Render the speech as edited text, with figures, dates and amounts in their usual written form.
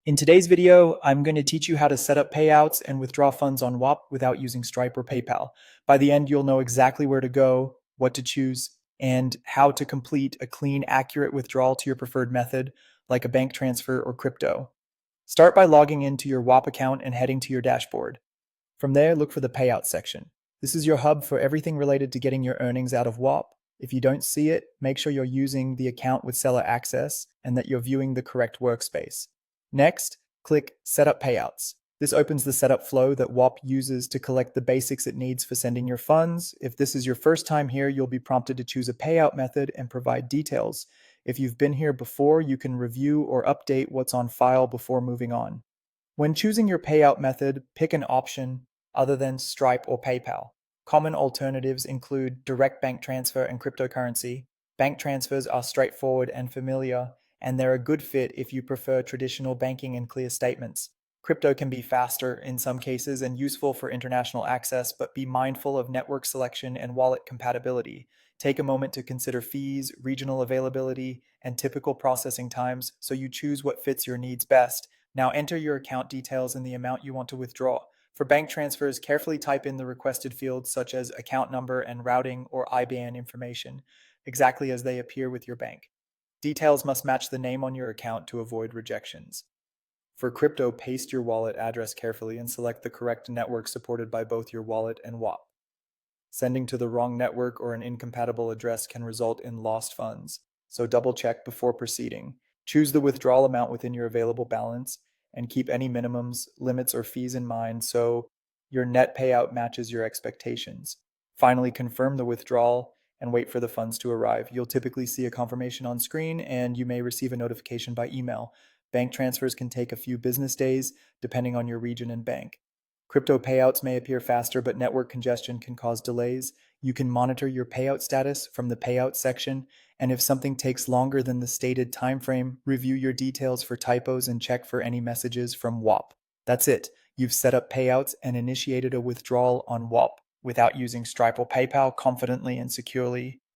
In today's video, I'm going to teach you how to set up payouts and withdraw funds on Whop without using Stripe or PayPal. By the end, you'll know exactly where to go, what to choose, and how to complete a clean, accurate withdrawal to your preferred method, like a bank transfer or crypto. Start by logging into your Whop account and heading to your dashboard. From there, look for the Payouts section. This is your hub for everything related to getting your earnings out of Whop. If you don't see it, make sure you're using the account with seller access and that you're viewing the correct workspace. Next, click Set up Payouts. This opens the setup flow that Whop uses to collect the basics it needs for sending your funds. If this is your first time here, you'll be prompted to choose a payout method and provide details. If you've been here before, you can review or update what's on file before moving on. When choosing your payout method, pick an option other than Stripe or PayPal. Common alternatives include direct bank transfer and cryptocurrency. Bank transfers are straightforward and familiar, and they're a good fit if you prefer traditional banking and clear statements. Crypto can be faster in some cases and useful for international access, but be mindful of network selection and wallet compatibility. Take a moment to consider fees, regional availability, and typical processing times so you choose what fits your needs best. Now enter your account details and the amount you want to withdraw. For bank transfers, carefully type in the requested fields such as account number and routing or IBAN information, exactly as they appear with your bank. Details must match the name on your account to avoid rejections. For crypto, paste your wallet address carefully and select the correct network supported by both your wallet and Whop. Sending to the wrong network or an incompatible address can result in lost funds, so double check before proceeding. Choose the withdrawal amount within your available balance and keep any minimums, limits, or fees in mind so your net payout matches your expectations. Finally, confirm the withdrawal and wait for the funds to arrive. You'll typically see a confirmation on screen and you may receive a notification by email. Bank transfers can take a few business days depending on your region and bank. Crypto payouts may appear faster, but network congestion can cause delays. You can monitor your payout status from the payout section, and if something takes longer than the stated timeframe, review your details for typos and check for any messages from Whop. That's it. You've set up payouts and initiated a withdrawal on Whop without using Stripe or PayPal confidently and securely.